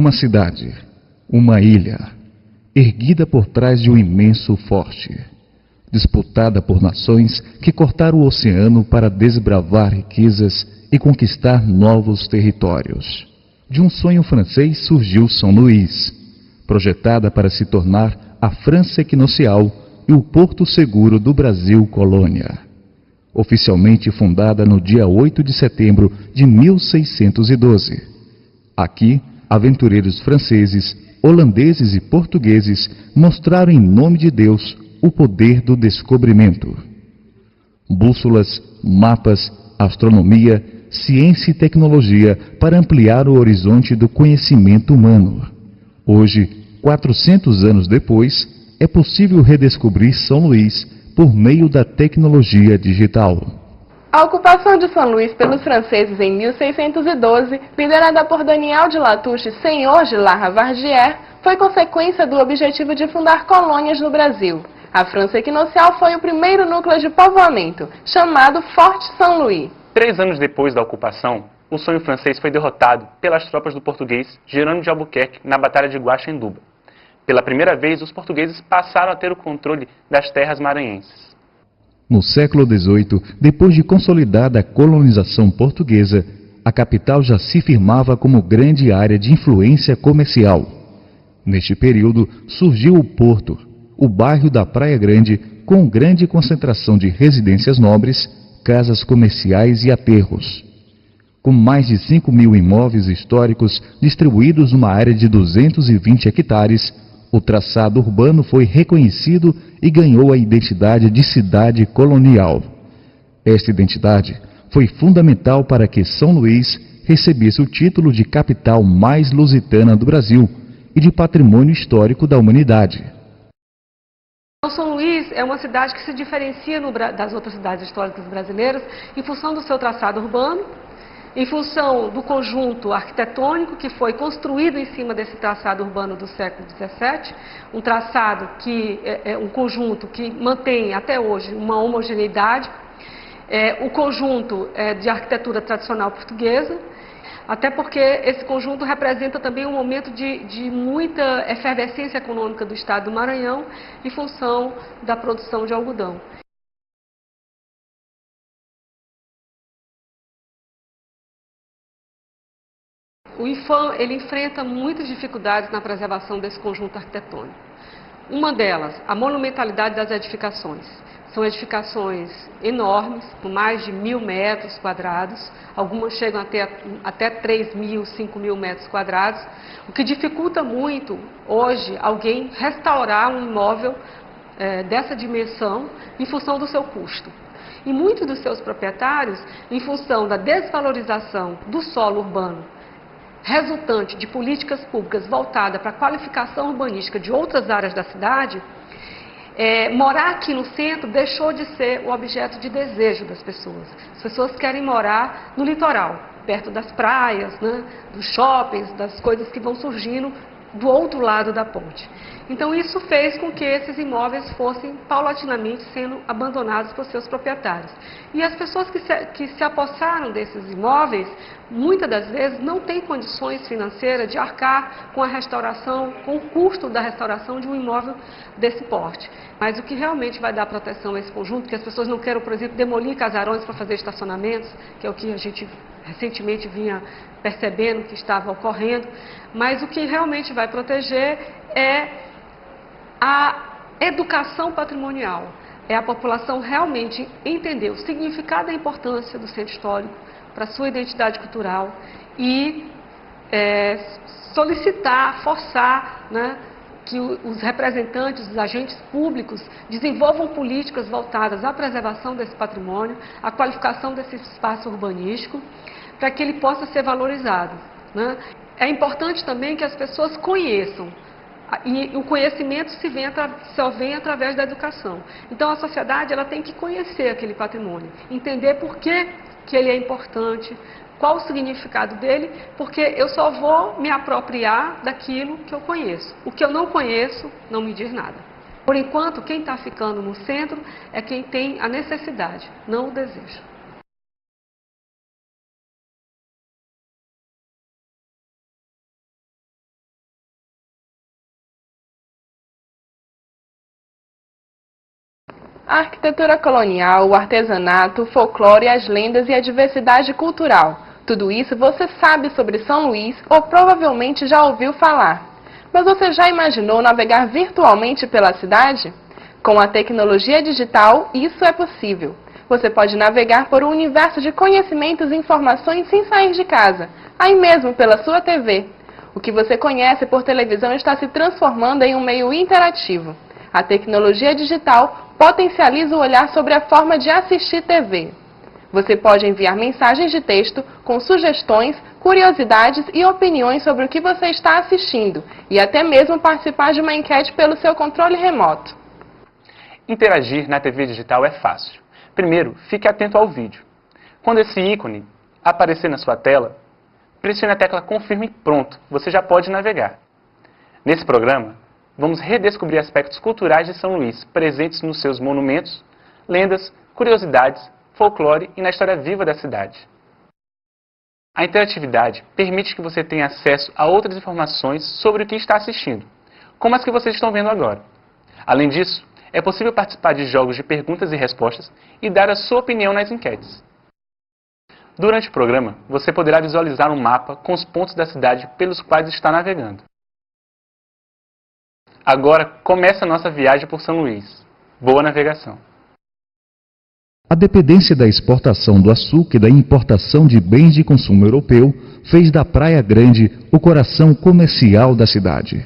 uma cidade, uma ilha, erguida por trás de um imenso forte, disputada por nações que cortaram o oceano para desbravar riquezas e conquistar novos territórios. De um sonho francês surgiu São Luís, projetada para se tornar a França equinocial e o porto seguro do Brasil colônia. Oficialmente fundada no dia 8 de setembro de 1612. Aqui, aventureiros franceses, holandeses e portugueses mostraram em nome de Deus o poder do descobrimento. Bússolas, mapas, astronomia, ciência e tecnologia para ampliar o horizonte do conhecimento humano. Hoje, 400 anos depois, é possível redescobrir São Luís por meio da tecnologia digital. A ocupação de São Luís pelos franceses em 1612, liderada por Daniel de Latouche, senhor de La Ravardire, foi consequência do objetivo de fundar colônias no Brasil. A França equinocial foi o primeiro núcleo de povoamento, chamado Forte São Luís. 3 anos depois da ocupação, o sonho francês foi derrotado pelas tropas do português Jerônimo de Albuquerque na Batalha de Guaxenduba. Pela primeira vez, os portugueses passaram a ter o controle das terras maranhenses. No século XVIII, depois de consolidada a colonização portuguesa, a capital já se firmava como grande área de influência comercial. Neste período, surgiu o Porto, o bairro da Praia Grande, com grande concentração de residências nobres, casas comerciais e aterros. Com mais de 5.000 imóveis históricos distribuídos numa área de 220 hectares, o traçado urbano foi reconhecido e ganhou a identidade de cidade colonial. Esta identidade foi fundamental para que São Luís recebesse o título de capital mais lusitana do Brasil e de patrimônio histórico da humanidade. São Luís é uma cidade que se diferencia das outras cidades históricas brasileiras em função do seu traçado urbano, em função do conjunto arquitetônico que foi construído em cima desse traçado urbano do século XVII, um traçado que é um conjunto que mantém até hoje uma homogeneidade, o conjunto de arquitetura tradicional portuguesa, até porque esse conjunto representa também um momento de muita efervescência econômica do estado do Maranhão em função da produção de algodão. O IPHAN, ele enfrenta muitas dificuldades na preservação desse conjunto arquitetônico. Uma delas, a monumentalidade das edificações. São edificações enormes, com mais de 1.000 metros quadrados, algumas chegam até 3.000, 5.000 metros quadrados, o que dificulta muito, hoje, alguém restaurar um imóvel dessa dimensão em função do seu custo. E muitos dos seus proprietários, em função da desvalorização do solo urbano, resultante de políticas públicas voltadas para a qualificação urbanística de outras áreas da cidade, morar aqui no centro deixou de ser o objeto de desejo das pessoas. As pessoas querem morar no litoral, perto das praias, né, dos shoppings, das coisas que vão surgindo do outro lado da ponte. Então isso fez com que esses imóveis fossem paulatinamente sendo abandonados por seus proprietários. E as pessoas que se apossaram desses imóveis, muitas das vezes não têm condições financeiras de arcar com a restauração, com o custo da restauração de um imóvel desse porte. Mas o que realmente vai dar proteção a esse conjunto, que as pessoas não queiram, por exemplo, demolir casarões para fazer estacionamentos, que é o que a gente recentemente vinha percebendo que estava ocorrendo, mas o que realmente vai proteger é a educação patrimonial, é a população realmente entender o significado e a importância do centro histórico para a sua identidade cultural e solicitar, forçar, né, que os representantes, os agentes públicos desenvolvam políticas voltadas à preservação desse patrimônio, à qualificação desse espaço urbanístico, para que ele possa ser valorizado, né? É importante também que as pessoas conheçam, e o conhecimento só vem através da educação. Então a sociedade ela tem que conhecer aquele patrimônio, entender por que ele é importante, qual o significado dele, porque eu só vou me apropriar daquilo que eu conheço. O que eu não conheço não me diz nada. Por enquanto, quem está ficando no centro é quem tem a necessidade, não o desejo. A arquitetura colonial, o artesanato, o folclore, as lendas e a diversidade cultural. Tudo isso você sabe sobre São Luís ou provavelmente já ouviu falar. Mas você já imaginou navegar virtualmente pela cidade? Com a tecnologia digital, isso é possível. Você pode navegar por um universo de conhecimentos e informações sem sair de casa, aí mesmo pela sua TV. O que você conhece por televisão está se transformando em um meio interativo. A tecnologia digital potencializa o olhar sobre a forma de assistir TV. Você pode enviar mensagens de texto com sugestões, curiosidades e opiniões sobre o que você está assistindo e até mesmo participar de uma enquete pelo seu controle remoto. Interagir na TV digital é fácil. Primeiro, fique atento ao vídeo. Quando esse ícone aparecer na sua tela, pressione a tecla Confirme e pronto, você já pode navegar. Nesse programa, vamos redescobrir aspectos culturais de São Luís, presentes nos seus monumentos, lendas, curiosidades, folclore e na história viva da cidade. A interatividade permite que você tenha acesso a outras informações sobre o que está assistindo, como as que vocês estão vendo agora. Além disso, é possível participar de jogos de perguntas e respostas e dar a sua opinião nas enquetes. Durante o programa, você poderá visualizar um mapa com os pontos da cidade pelos quais está navegando. Agora começa a nossa viagem por São Luís. Boa navegação! A dependência da exportação do açúcar e da importação de bens de consumo europeu fez da Praia Grande o coração comercial da cidade.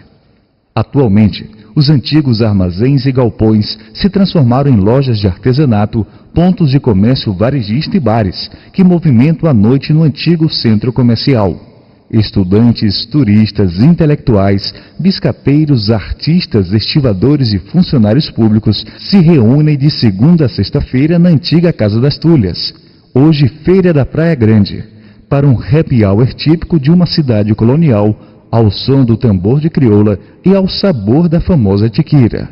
Atualmente, os antigos armazéns e galpões se transformaram em lojas de artesanato, pontos de comércio varejista e bares, que movimentam a noite no antigo centro comercial. Estudantes, turistas, intelectuais, biscateiros, artistas, estivadores e funcionários públicos se reúnem de segunda a sexta-feira na antiga Casa das Tulhas, hoje Feira da Praia Grande, para um happy hour típico de uma cidade colonial, ao som do tambor de crioula e ao sabor da famosa tiquira.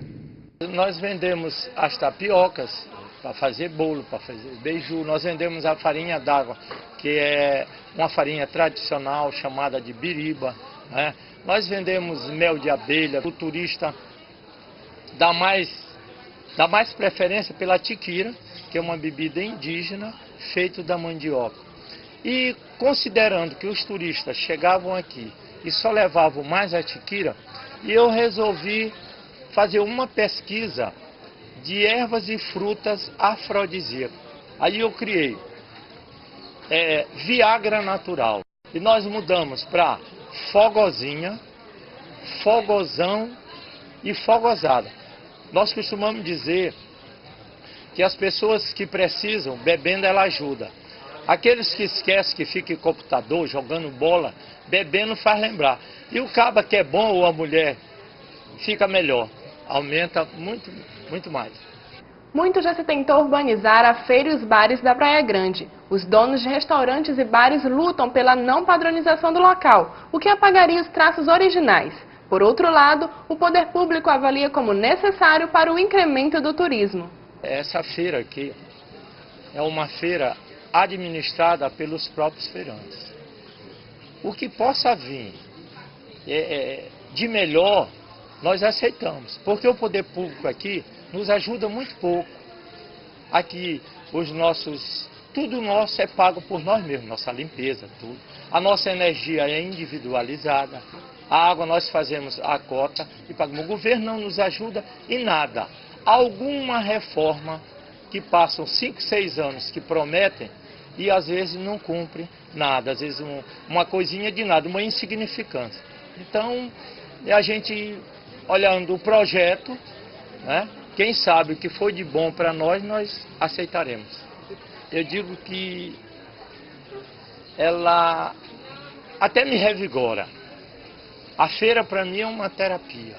Nós vendemos as tapiocas para fazer bolo, para fazer beiju. Nós vendemos a farinha d'água, que é uma farinha tradicional chamada de biriba, né? Nós vendemos mel de abelha. O turista dá mais preferência pela tiquira, que é uma bebida indígena feita da mandioca. E considerando que os turistas chegavam aqui e só levavam mais a tiquira, e eu resolvi fazer uma pesquisa de ervas e frutas afrodisíacas. Aí eu criei Viagra natural. E nós mudamos para fogozinha, fogozão e fogosada. Nós costumamos dizer que as pessoas que precisam, bebendo ela ajuda. Aqueles que esquecem, que ficam em computador, jogando bola, bebendo faz lembrar. E o caba que é bom ou a mulher fica melhor. Aumenta muito, muito mais. Muito já se tentou urbanizar a feira e os bares da Praia Grande. Os donos de restaurantes e bares lutam pela não padronização do local, o que apagaria os traços originais. Por outro lado, o poder público avalia como necessário para o incremento do turismo. Essa feira aqui é uma feira administrada pelos próprios feirantes. O que possa vir de melhor, nós aceitamos, porque o poder público aqui nos ajuda muito pouco. Aqui, tudo nosso é pago por nós mesmos, nossa limpeza, tudo. A nossa energia é individualizada, a água nós fazemos a cota e pagamos. O governo não nos ajuda em nada. Alguma reforma que passam 5, 6 anos que prometem e às vezes não cumprem nada, às vezes uma coisinha de nada, uma insignificância. Então, a gente olhando o projeto, né, quem sabe o que foi de bom para nós aceitaremos. Eu digo que ela até me revigora. A feira para mim é uma terapia,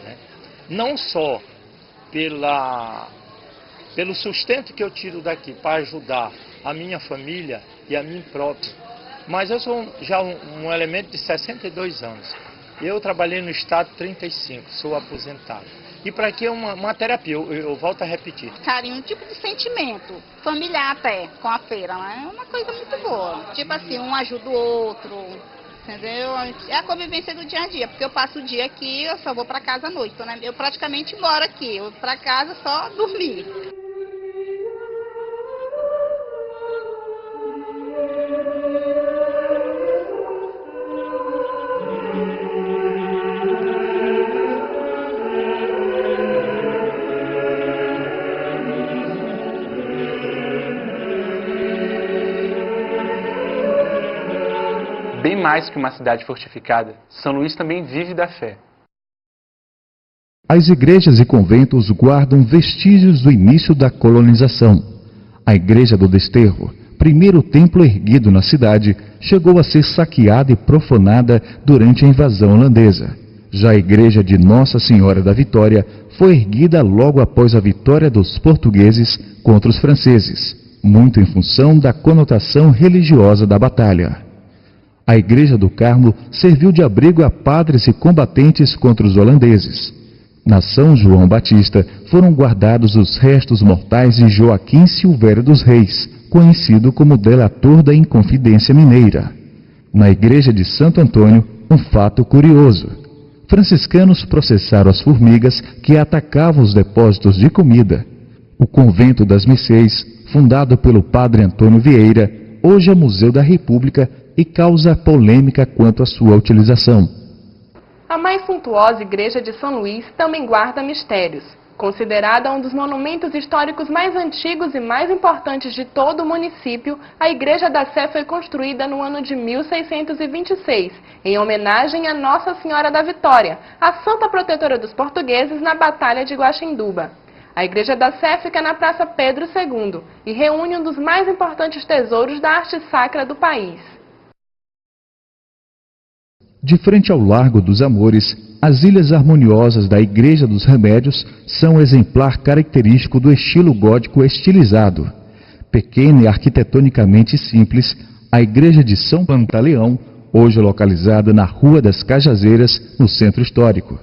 né? Não só pelo sustento que eu tiro daqui para ajudar a minha família e a mim próprio, mas eu sou já um elemento de 62 anos. Eu trabalhei no Estado 35, sou aposentado. E para aqui é uma terapia, eu volto a repetir. Carinho, um tipo de sentimento, familiar até, com a feira, né? É uma coisa muito boa. Tipo assim, um ajuda o outro, entendeu? É a convivência do dia a dia, porque eu passo o dia aqui, eu só vou para casa à noite, né? Eu praticamente moro aqui, eu vou para casa só dormir. Bem mais que uma cidade fortificada, São Luís também vive da fé. As igrejas e conventos guardam vestígios do início da colonização. A Igreja do Desterro, primeiro templo erguido na cidade, chegou a ser saqueada e profanada durante a invasão holandesa. Já a Igreja de Nossa Senhora da Vitória foi erguida logo após a vitória dos portugueses contra os franceses, muito em função da conotação religiosa da batalha. A Igreja do Carmo serviu de abrigo a padres e combatentes contra os holandeses. Na São João Batista foram guardados os restos mortais de Joaquim Silvério dos Reis, conhecido como delator da Inconfidência Mineira. Na Igreja de Santo Antônio, um fato curioso. Franciscanos processaram as formigas que atacavam os depósitos de comida. O Convento das Mercês, fundado pelo padre Antônio Vieira, hoje é Museu da República e causa polêmica quanto à sua utilização. A mais suntuosa Igreja de São Luís também guarda mistérios. Considerada um dos monumentos históricos mais antigos e mais importantes de todo o município, a Igreja da Sé foi construída no ano de 1626, em homenagem a Nossa Senhora da Vitória, a santa protetora dos portugueses na Batalha de Guaxinduba. A Igreja da Sé fica na Praça Pedro II e reúne um dos mais importantes tesouros da arte sacra do país. De frente ao Largo dos Amores, as Ilhas Harmoniosas da Igreja dos Remédios são um exemplar característico do estilo gótico estilizado. Pequena e arquitetonicamente simples, a Igreja de São Pantaleão, hoje localizada na Rua das Cajazeiras, no centro histórico.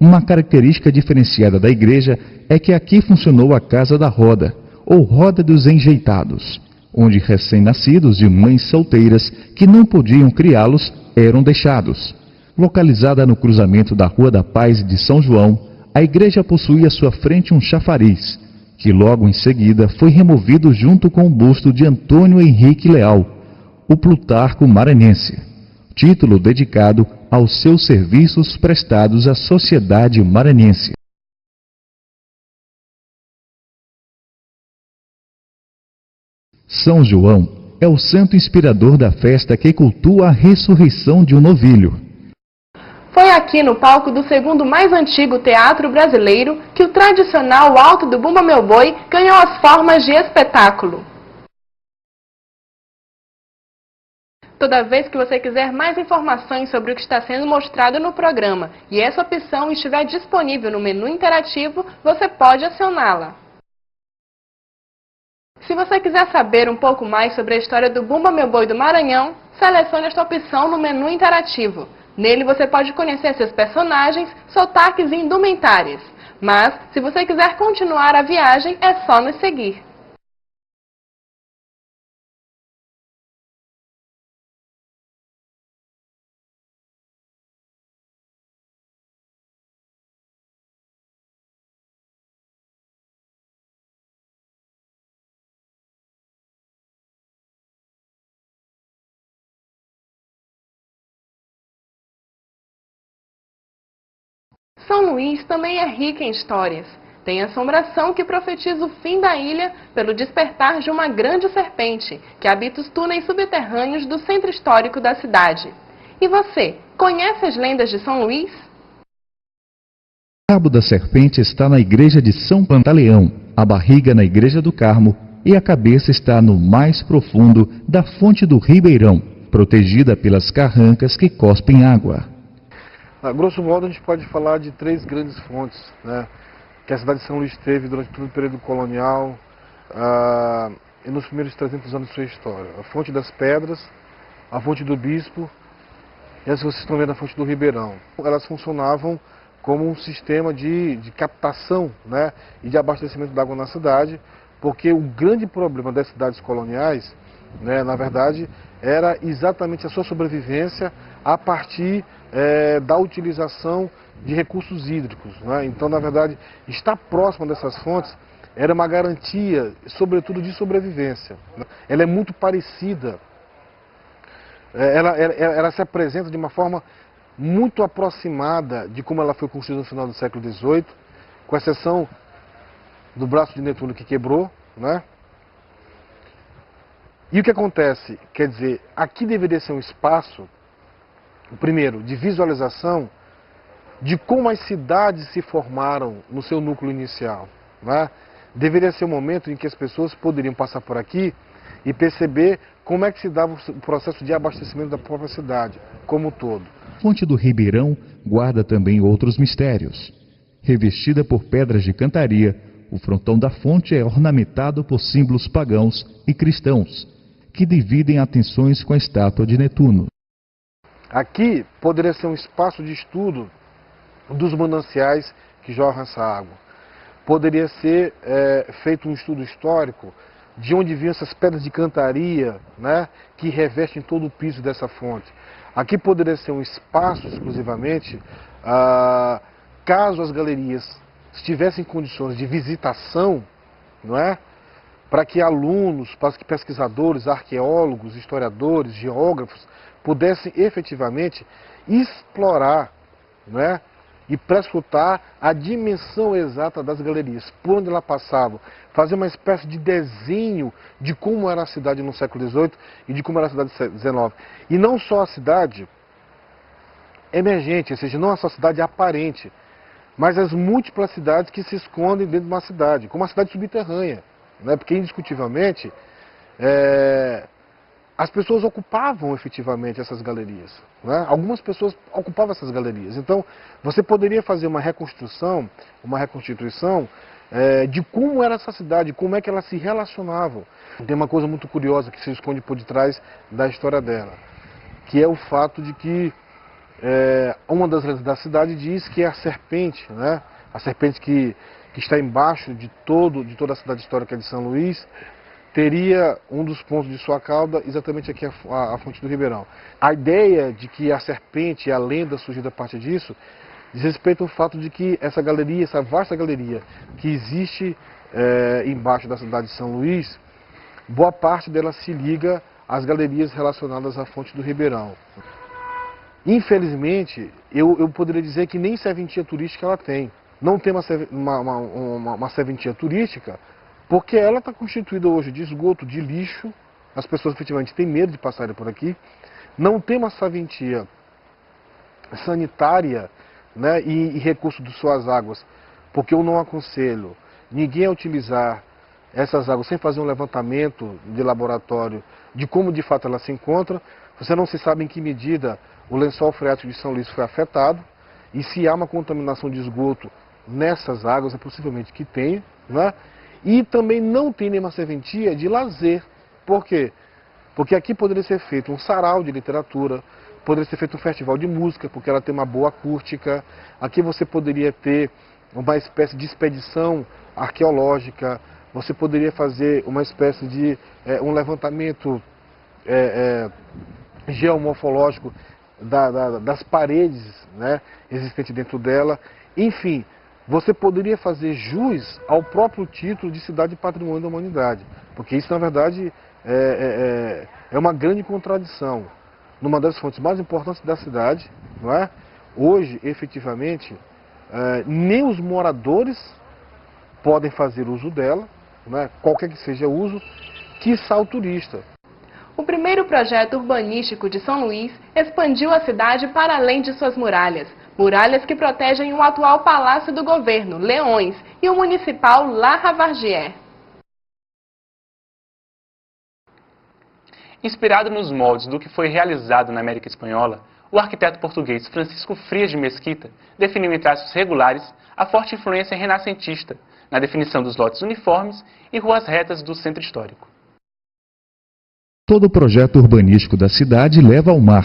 Uma característica diferenciada da igreja é que aqui funcionou a Casa da Roda, ou Roda dos Enjeitados, onde recém-nascidos de mães solteiras que não podiam criá-los eram deixados. Localizada no cruzamento da Rua da Paz e de São João, a igreja possui à sua frente um chafariz, que logo em seguida foi removido junto com o busto de Antônio Henrique Leal, o Plutarco maranhense, título dedicado aos seus serviços prestados à sociedade maranhense. São João é o santo inspirador da festa que cultua a ressurreição de um novilho. Foi aqui no palco do segundo mais antigo teatro brasileiro que o tradicional Alto do Bumba Meu Boi ganhou as formas de espetáculo. Toda vez que você quiser mais informações sobre o que está sendo mostrado no programa e essa opção estiver disponível no menu interativo, você pode acioná-la. Se você quiser saber um pouco mais sobre a história do Bumba Meu Boi do Maranhão, selecione esta opção no menu interativo. Nele você pode conhecer seus personagens, sotaques e indumentárias. Mas, se você quiser continuar a viagem, é só nos seguir. São Luís também é rica em histórias. Tem assombração que profetiza o fim da ilha pelo despertar de uma grande serpente que habita os túneis subterrâneos do centro histórico da cidade. E você, conhece as lendas de São Luís? O rabo da serpente está na igreja de São Pantaleão, a barriga na igreja do Carmo e a cabeça está no mais profundo da fonte do Ribeirão, protegida pelas carrancas que cospem água. A grosso modo, a gente pode falar de três grandes fontes, né, que a cidade de São Luís teve durante todo o período colonial e nos primeiros 300 anos de sua história. A fonte das pedras, a fonte do Bispo e essa que vocês estão vendo, a fonte do Ribeirão. Elas funcionavam como um sistema de captação, né, e de abastecimento d'água na cidade, porque o grande problema das cidades coloniais, né, na verdade, era exatamente a sua sobrevivência a partir da utilização de recursos hídricos, né? Então, na verdade, estar próximo dessas fontes era uma garantia, sobretudo, de sobrevivência. Ela é muito parecida, ela se apresenta de uma forma muito aproximada de como ela foi construída no final do século XVIII, com exceção do braço de Netuno que quebrou, né? E o que acontece? Quer dizer, aqui deveria ser um espaço, primeiro, de visualização de como as cidades se formaram no seu núcleo inicial, né? Deveria ser um momento em que as pessoas poderiam passar por aqui e perceber como é que se dava o processo de abastecimento da própria cidade, como um todo. A fonte do Ribeirão guarda também outros mistérios. Revestida por pedras de cantaria, o frontão da fonte é ornamentado por símbolos pagãos e cristãos, que dividem atenções com a estátua de Netuno. Aqui poderia ser um espaço de estudo dos mananciais que jorram essa água. Poderia ser feito um estudo histórico de onde vinham essas pedras de cantaria, né, que revestem todo o piso dessa fonte. Aqui poderia ser um espaço exclusivamente, caso as galerias estivessem em condições de visitação, não é? Para que alunos, para que pesquisadores, arqueólogos, historiadores, geógrafos pudessem efetivamente explorar, não é? E prescrutar a dimensão exata das galerias, por onde ela passava, fazer uma espécie de desenho de como era a cidade no século XVIII e de como era a cidade no XIX. E não só a cidade emergente, ou seja, não só a cidade aparente, mas as múltiplas cidades que se escondem dentro de uma cidade, como a cidade subterrânea, né? Porque indiscutivelmente as pessoas ocupavam efetivamente essas galerias, né? Algumas pessoas ocupavam essas galerias. Então, você poderia fazer uma reconstituição de como era essa cidade, como é que elas se relacionavam. Tem uma coisa muito curiosa que se esconde por detrás da história dela, que é o fato de que uma das lendas da cidade diz que é a serpente, né? A serpente que está embaixo de toda a cidade histórica de São Luís, teria um dos pontos de sua cauda exatamente aqui a fonte do Ribeirão. A ideia de que a serpente e a lenda surgida a partir disso diz respeito ao fato de que essa galeria, essa vasta galeria que existe embaixo da cidade de São Luís, boa parte dela se liga às galerias relacionadas à fonte do Ribeirão. Infelizmente, eu poderia dizer que nem serventia turística ela tem. Não tem uma serventia turística, porque ela está constituída hoje de esgoto, de lixo. As pessoas efetivamente têm medo de passarem por aqui. Não tem uma serventia sanitária, né, e recurso de suas águas, porque eu não aconselho ninguém a utilizar essas águas sem fazer um levantamento de laboratório de como de fato ela se encontra. Você não se sabe em que medida o lençol freático de São Luís foi afetado, e se há uma contaminação de esgoto nessas águas, é possivelmente que tenha, né? E também não tem nenhuma serventia de lazer. Por quê? Porque aqui poderia ser feito um sarau de literatura, poderia ser feito um festival de música, porque ela tem uma boa acústica. Aqui você poderia ter uma espécie de expedição arqueológica, você poderia fazer uma espécie de um levantamento geomorfológico das paredes, né, existentes dentro dela. Enfim, você poderia fazer jus ao próprio título de Cidade Patrimônio da Humanidade, porque isso, na verdade, é uma grande contradição. Numa das fontes mais importantes da cidade, não é? Hoje, efetivamente, nem os moradores podem fazer uso dela, não é? Qualquer que seja o uso, quiçá o turista. O primeiro projeto urbanístico de São Luís expandiu a cidade para além de suas muralhas. Muralhas que protegem o atual Palácio do Governo, Leões, e o municipal La Ravardière. Inspirado nos moldes do que foi realizado na América Espanhola, o arquiteto português Francisco Frias de Mesquita definiu em traços regulares a forte influência renascentista na definição dos lotes uniformes e ruas retas do centro histórico. Todo o projeto urbanístico da cidade leva ao mar.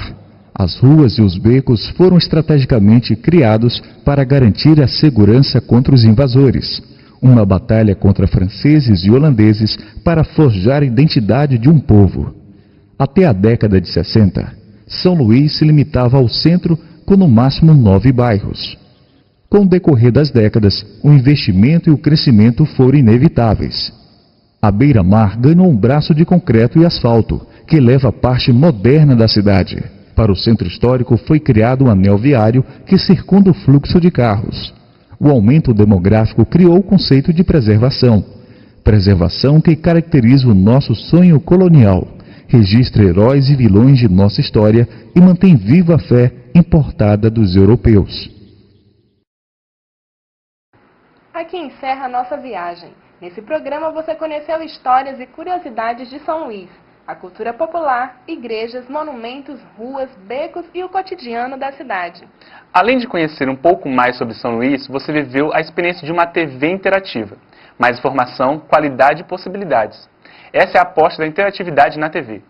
As ruas e os becos foram estrategicamente criados para garantir a segurança contra os invasores. Uma batalha contra franceses e holandeses para forjar a identidade de um povo. Até a década de 60, São Luís se limitava ao centro com no máximo 9 bairros. Com o decorrer das décadas, o investimento e o crescimento foram inevitáveis. A beira-mar ganhou um braço de concreto e asfalto, que leva a parte moderna da cidade. Para o centro histórico foi criado um anel viário que circunda o fluxo de carros. O aumento demográfico criou o conceito de preservação. Preservação que caracteriza o nosso sonho colonial, registra heróis e vilões de nossa história e mantém viva a fé importada dos europeus. Aqui encerra a nossa viagem. Nesse programa você conheceu histórias e curiosidades de São Luís, a cultura popular, igrejas, monumentos, ruas, becos e o cotidiano da cidade. Além de conhecer um pouco mais sobre São Luís, você viveu a experiência de uma TV interativa. Mais informação, qualidade e possibilidades. Essa é a aposta da interatividade na TV.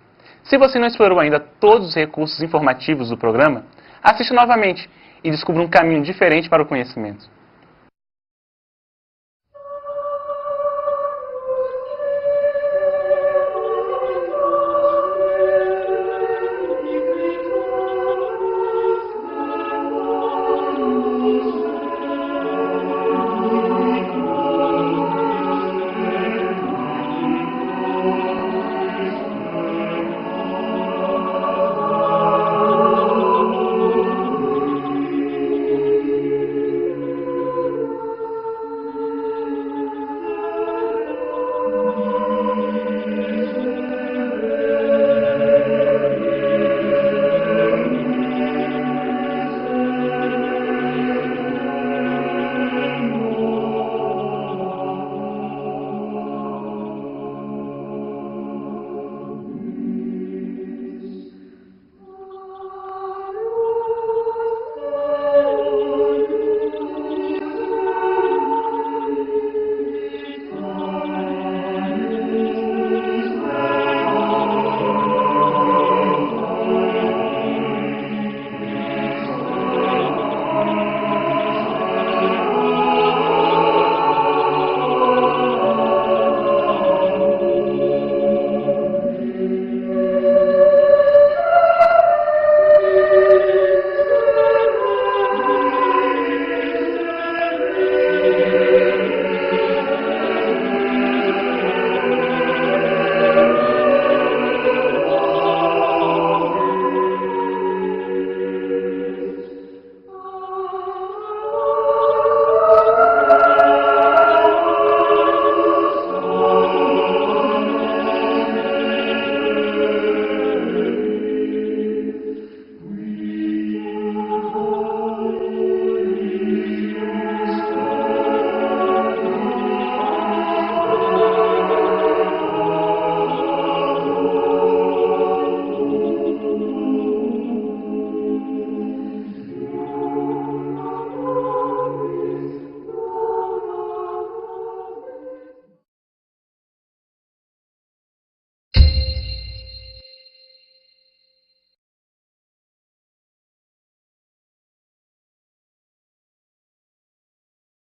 Se você não explorou ainda todos os recursos informativos do programa, assista novamente e descubra um caminho diferente para o conhecimento.